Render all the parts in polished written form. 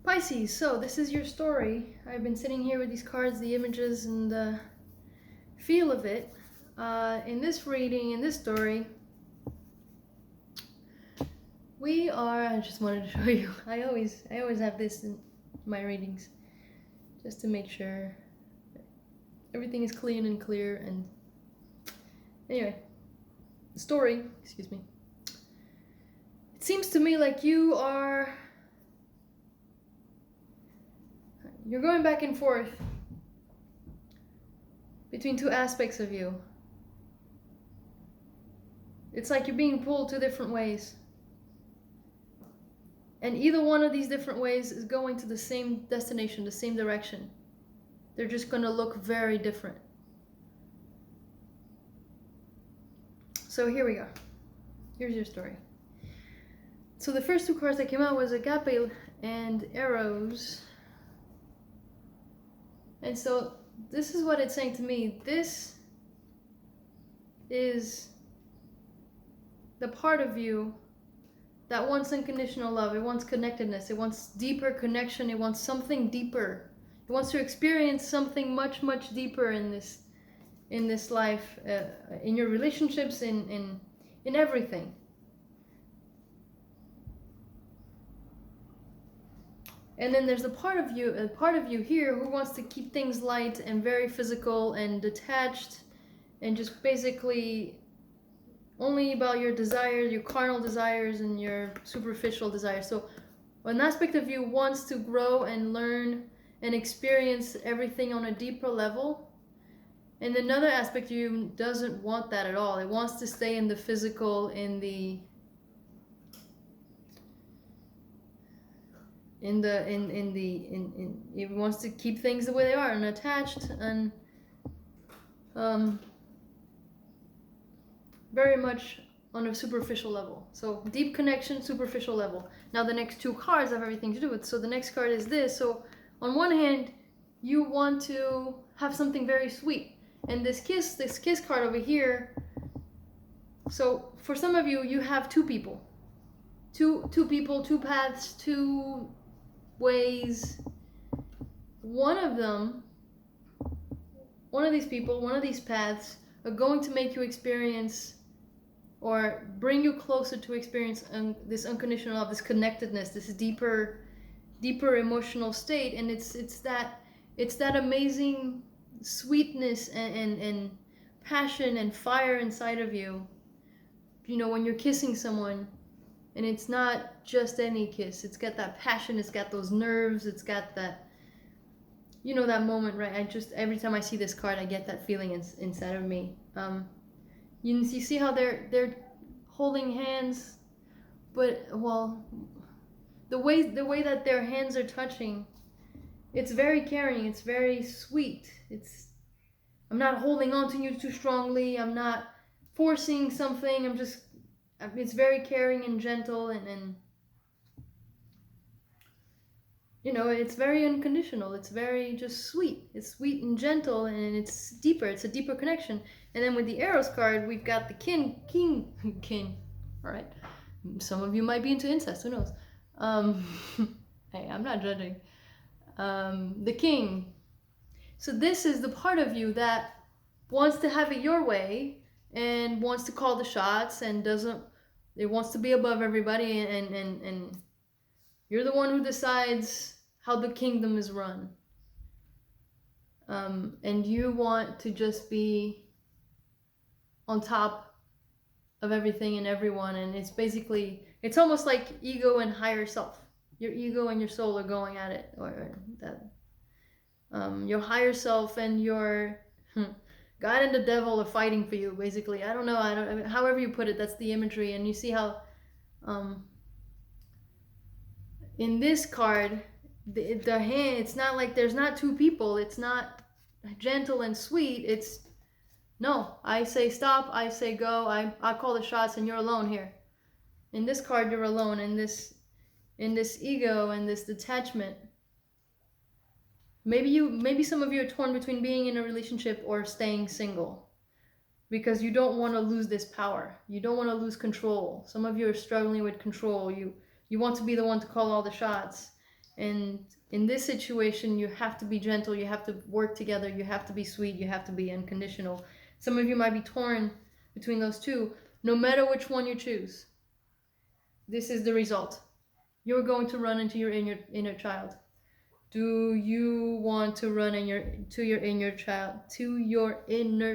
Pisces, so this is your story. I've been sitting here with these cards, the images, and the feel of it. In this reading, in this story, I just wanted to show you. I always have this in my readings, just to make sure everything is clean and clear. And anyway, the story, excuse me. It seems to me like you're going back and forth between two aspects of you. It's like you're being pulled two different ways. And either one of these different ways is going to the same destination, the same direction. They're just going to look very different. So here we go. Here's your story. So the first two cards that came out was Agape and Eros. And so this is what it's saying to me. This is the part of you that wants unconditional love. It wants connectedness. It wants deeper connection. It wants something deeper. It wants to experience something much, much deeper in this life, in your relationships, in everything. And then there's a part of you here who wants to keep things light and very physical and detached, and just basically only about your desires, your carnal desires, and your superficial desires. So an aspect of you wants to grow and learn and experience everything on a deeper level. And another aspect of you doesn't want that at all. It wants to stay in the physical, it wants to keep things the way they are, unattached, and very much on a superficial level. So deep connection, superficial level. Now the next two cards have everything to do with. So the next card is this. So on one hand, you want to have something very sweet, and this kiss card over here. So for some of you, you have two people, two people, two paths, two ways. One of these people, one of these paths are going to make you experience or bring you closer to experience this unconditional love, this connectedness, this deeper emotional state. And it's that amazing sweetness and passion and fire inside of you. You know, when you're kissing someone, and it's not just any kiss. It's got that passion, it's got those nerves, it's got that, you know, that moment, right? Every time I see this card, I get that feeling inside of me. You see how they're holding hands, but, well, the way that their hands are touching, it's very caring, it's very sweet. I'm not holding on to you too strongly, I'm not forcing something, it's very caring and gentle, and you know, it's very unconditional. It's very just sweet. It's sweet and gentle, and it's deeper. It's a deeper connection. And then with the Eros card, we've got the king. All right. Some of you might be into incest. Who knows? Hey, I'm not judging. The king. So this is the part of you that wants to have it your way and wants to call the shots and it wants to be above everybody, and you're the one who decides how the kingdom is run. And you want to just be on top of everything and everyone, and it's almost like ego and higher self. Your ego and your soul are going at it, or that your higher self and your God and the devil are fighting for you, basically. I don't know, however you put it, that's the imagery. And you see how in this card, the hand, it's not like there's not two people. It's not gentle and sweet. It's, no, I say stop, I say go, I call the shots, and you're alone here. In this card, you're alone in this ego and this detachment. Maybe some of you are torn between being in a relationship or staying single, because you don't want to lose this power. You don't want to lose control. Some of you are struggling with control. You want to be the one to call all the shots. And in this situation, you have to be gentle, you have to work together, you have to be sweet, you have to be unconditional. Some of you might be torn between those two. No matter which one you choose, this is the result. You're going to run into your inner child. Do you want to run to your inner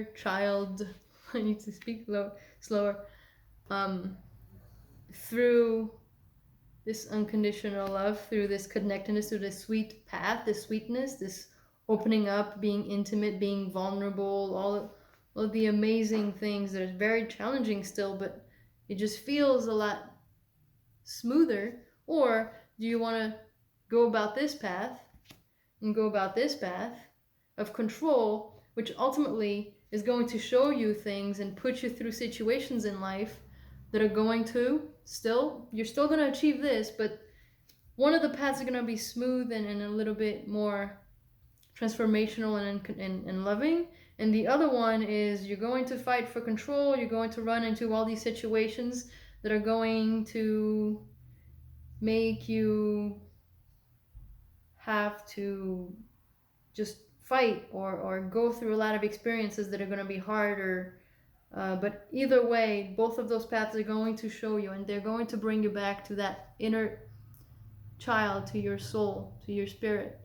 child? I need to speak slower. Through this unconditional love, through this connectedness, through this sweet path, this sweetness, this opening up, being intimate, being vulnerable, all of the amazing things that are very challenging still, but it just feels a lot smoother? Or do you want to go about this path and go about this path of control, which ultimately is going to show you things and put you through situations in life that are going to you're still going to achieve this, but one of the paths are going to be smooth and a little bit more transformational and loving, and the other one is you're going to fight for control, you're going to run into all these situations that are going to make you have to just fight or go through a lot of experiences that are going to be harder. But either way, both of those paths are going to show you, and they're going to bring you back to that inner child, to your soul, to your spirit.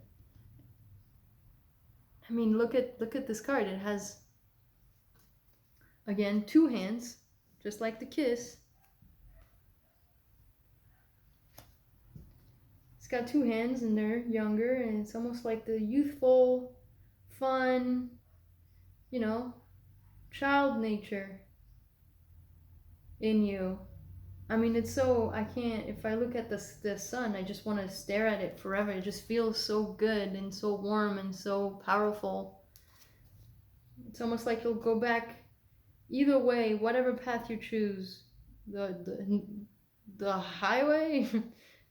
I mean, look at this card. It has, again, two hands, just like the kiss. It's got two hands, and they're younger, and it's almost like the youthful, fun, child nature in you. I mean, it's so, I can't, if I look at the sun, I just want to stare at it forever. It just feels so good and so warm and so powerful. It's almost like you'll go back either way, whatever path you choose, the highway,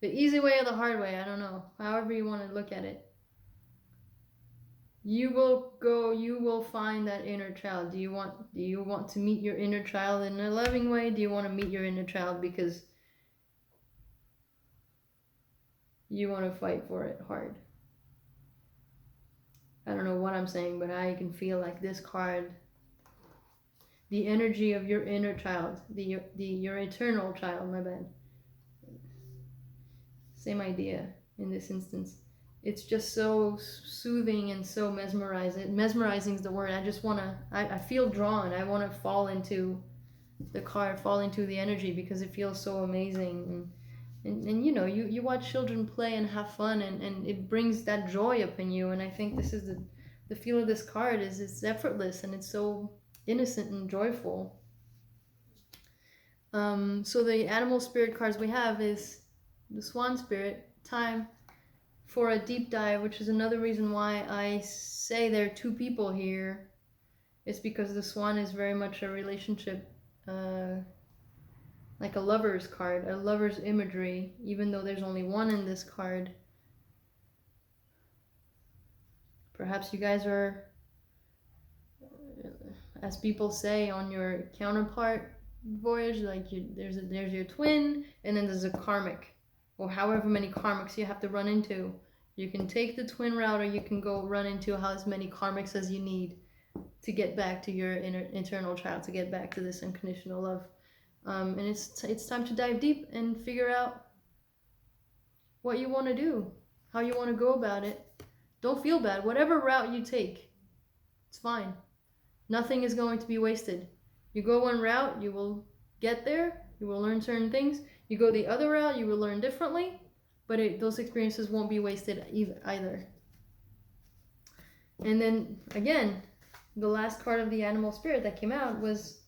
the easy way or the hard way, I don't know, however you want to look at it. You will find that inner child. Do you want to meet your inner child in a loving way? Do you want to meet your inner child because you want to fight for it hard? I don't know what I'm saying, but I can feel like this card, the energy of your inner child, your eternal child, my bad. Same idea in this instance. It's just so soothing and so mesmerizing. Mesmerizing is the word. I feel drawn. I want to fall into the card, fall into the energy, because it feels so amazing. And you watch children play and have fun, and it brings that joy up in you. And I think this is the feel of this card is it's effortless and it's so innocent and joyful. So the animal spirit cards we have is the swan spirit, time for a deep dive, which is another reason why I say there are two people here. It's because the swan is very much a relationship, like a lover's card, a lover's imagery, even though there's only one in this card. Perhaps you guys are, as people say, on your counterpart voyage, like there's your twin, and then there's a karmic, or however many karmics you have to run into. You can take the twin route, or you can go run into as many karmics as you need to get back to your internal child, to get back to this unconditional love. And it's time to dive deep and figure out what you want to do, how you want to go about it. Don't feel bad. Whatever route you take, it's fine. Nothing is going to be wasted. You go one route, you will get there, you will learn certain things. You go the other route, you will learn differently, but those experiences won't be wasted either. And then, again, the last card of the animal spirit that came out was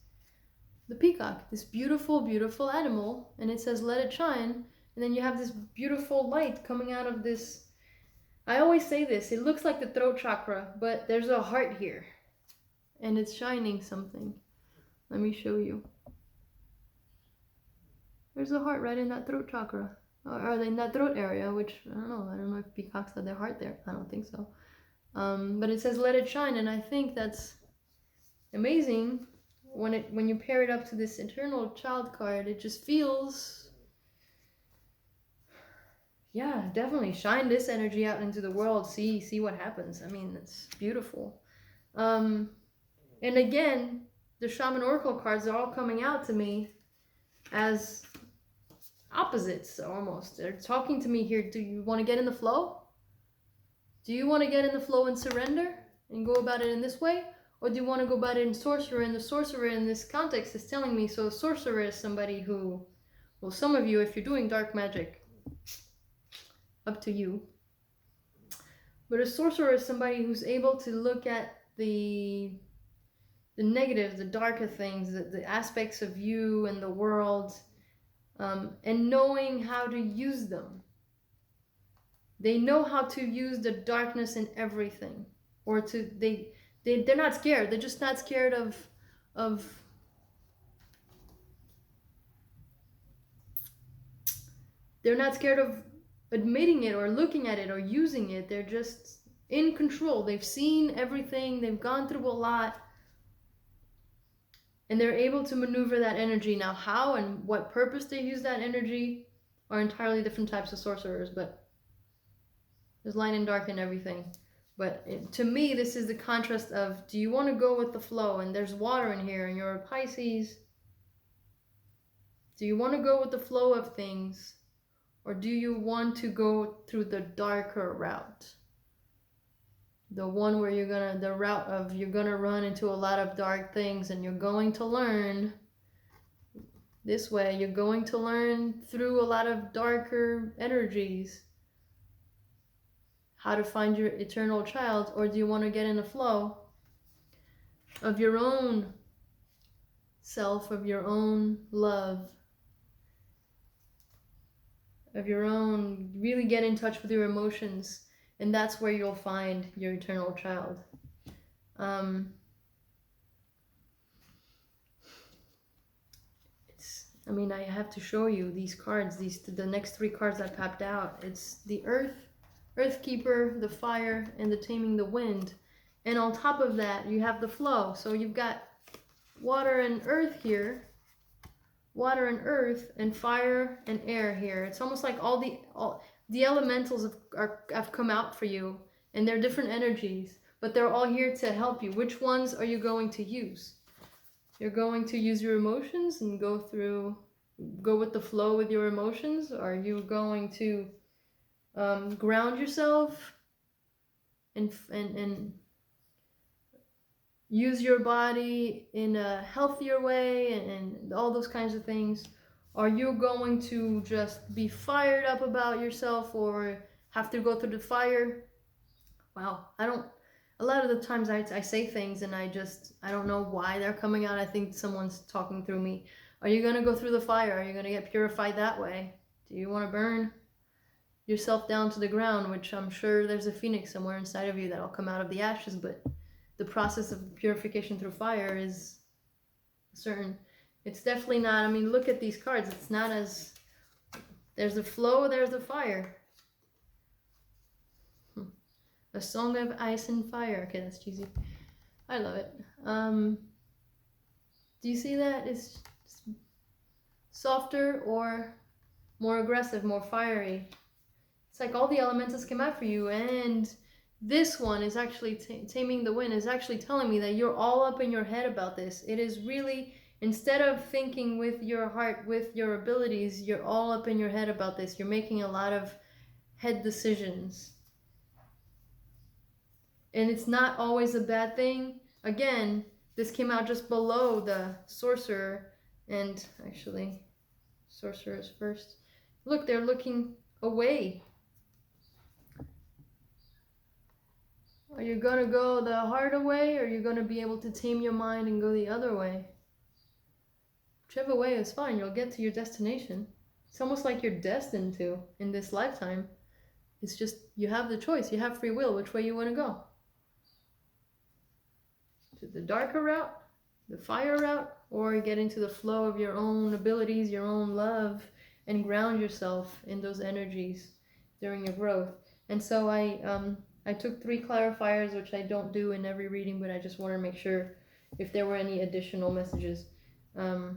the peacock, this beautiful, beautiful animal, and it says, let it shine, and then you have this beautiful light coming out of this. I always say this, it looks like the throat chakra, but there's a heart here, and it's shining something. Let me show you. There's a heart right in that throat chakra, or in that throat area, which, I don't know if peacocks have their heart there, I don't think so. But it says, let it shine, and I think that's amazing. When you pair it up to this eternal child card, it just feels, yeah, definitely shine this energy out into the world. See what happens. I mean, it's beautiful. Um, and again, the Shaman Oracle cards are all coming out to me as opposites almost. They're talking to me here. Do you want to get in the flow? Do you want to get in the flow and surrender and go about it in this way? Or do you want to go about it in sorcerer? And the sorcerer in this context is telling me, so a sorcerer is somebody who, well, some of you, if you're doing dark magic, up to you. But a sorcerer is somebody who's able to look at the negative, the darker things, the aspects of you and the world, and knowing how to use them. They know how to use the darkness in everything, or they're not scared. They're just not scared of they're not scared of admitting it or looking at it or using it. They're just in control. They've seen everything. They've gone through a lot. And they're able to maneuver that energy. Now, how and what purpose they use that energy are entirely different types of sorcerers, but there's light and dark in everything. But to me, this is the contrast of, do you want to go with the flow? And there's water in here, and you're a Pisces. Do you want to go with the flow of things? Or do you want to go through the darker route? The one where the route of you're gonna run into a lot of dark things, and you're going to learn this way. You're going to learn through a lot of darker energies how to find your eternal child. Or do you want to get in the flow of your own self, of your own love, of your own, really get in touch with your emotions? And that's where you'll find your eternal child. I mean, I have to show you these cards, the next 3 cards that popped out. It's the Earth Keeper, the Fire, and the Taming the Wind. And on top of that, you have the flow. So you've got water and earth here, water and earth, and fire and air here. It's almost like all the elementals have come out for you, and they're different energies, but they're all here to help you. Which ones are you going to use? You're going to use your emotions and go with the flow with your emotions? Are you going to ground yourself and use your body in a healthier way and all those kinds of things? Are you going to just be fired up about yourself or have to go through the fire? Wow, a lot of the times I say things and I don't know why they're coming out. I think someone's talking through me. Are you going to go through the fire? Are you going to get purified that way? Do you want to burn yourself down to the ground, which I'm sure there's a phoenix somewhere inside of you that'll come out of the ashes, but the process of purification through fire is certain. It's definitely not, I mean, look at these cards. It's not as, there's the flow, there's the fire. A song of ice and fire. Okay, that's cheesy. I love it. Do you see that? It's softer or more aggressive, more fiery. It's like all the elementals came out for you, and this one is actually Taming the Wind is actually telling me that you're all up in your head about this. It is really, instead of thinking with your heart, with your abilities, you're all up in your head about this. You're making a lot of head decisions. And it's not always a bad thing. Again, this came out just below the Sorcerer, and actually, Sorcerer is first. Look, they're looking away. Are you going to go the harder way, or are you going to be able to tame your mind and go the other way? Whichever way is fine, you'll get to your destination. It's almost like you're destined to in this lifetime. It's just, you have the choice, you have free will, which way you want to go. To the darker route, the fire route, or get into the flow of your own abilities, your own love, and ground yourself in those energies during your growth. And so I took 3 clarifiers, which I don't do in every reading, but I just wanted to make sure if there were any additional messages. The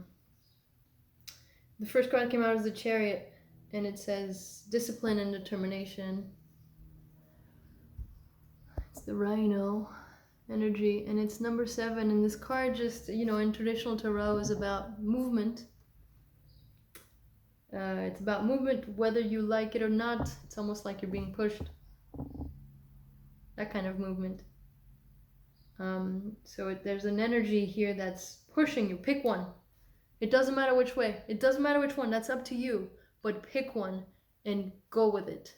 first card that came out is the Chariot. and it says discipline and determination. It's the Rhino energy, and it's number 7. And this card, just, you know, in traditional tarot, is about movement. It's about movement, whether you like it or not. It's almost like you're being pushed. That kind of movement. So there's an energy here that's pushing you. Pick one. It doesn't matter which way. It doesn't matter which one. That's up to you. But pick one and go with it.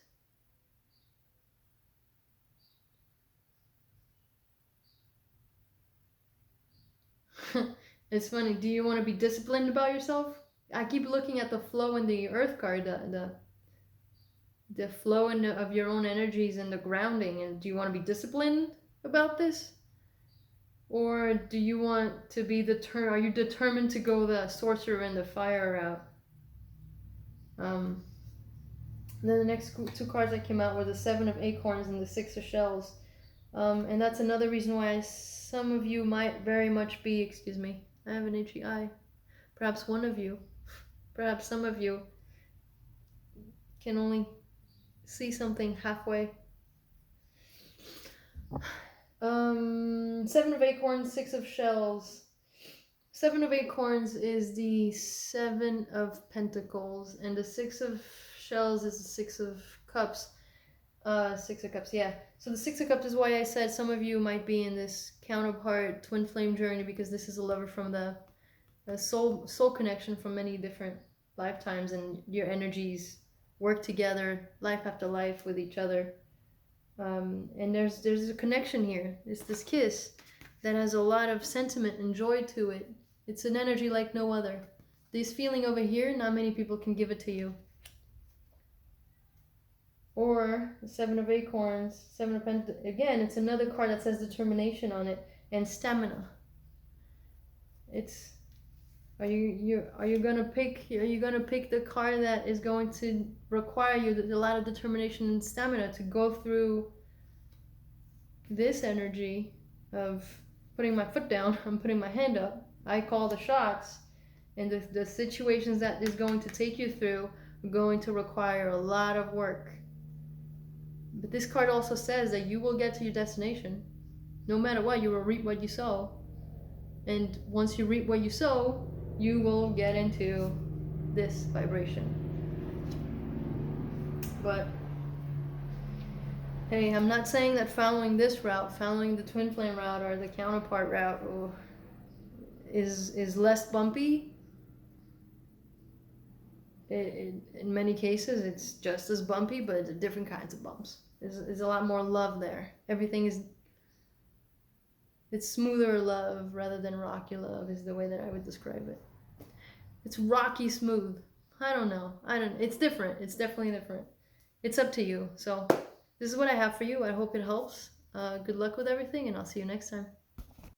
It's funny. Do you want to be disciplined about yourself? I keep looking at the flow in the Earth card, the flow of your own energies and the grounding. And do you want to be disciplined about this? Or do you want to be are you determined to go the sorcerer and the fire route? Then the next 2 cards that came out were the 7 of Acorns and the 6 of Shells. And that's another reason why some of you might very much be, excuse me, I have an itchy eye. Perhaps one of you, perhaps some of you can only see something halfway. 7 of Acorns, 6 of Shells. 7 of Acorns is the 7 of Pentacles, and the 6 of Shells is the 6 of Cups. 6 of Cups, yeah. So the 6 of Cups is why I said some of you might be in this counterpart twin flame journey, because this is a lover from the soul connection from many different lifetimes, and your energies work together life after life with each other. And there's a connection here. It's this kiss that has a lot of sentiment and joy to it. It's an energy like no other. This feeling over here, not many people can give it to you. Or the 7 of Acorns, 7 of Pentacles. Again, it's another card that says determination on it and stamina. It's are you gonna pick the card that is going to require you a lot of determination and stamina to go through this energy of putting my foot down, I'm putting my hand up, I call the shots, and the situations that is going to take you through are going to require a lot of work. But this card also says that you will get to your destination. No matter what, you will reap what you sow. And once you reap what you sow, you will get into this vibration. But hey, I'm not saying that following this route, following the twin flame route or the counterpart route is less bumpy. In many cases, it's just as bumpy, but it's different kinds of bumps. There's a lot more love there. Everything it's smoother love rather than rocky love is the way that I would describe it. It's rocky smooth. I don't know. It's different. It's definitely different. It's up to you. So this is what I have for you. I hope it helps. Good luck with everything, and I'll see you next time.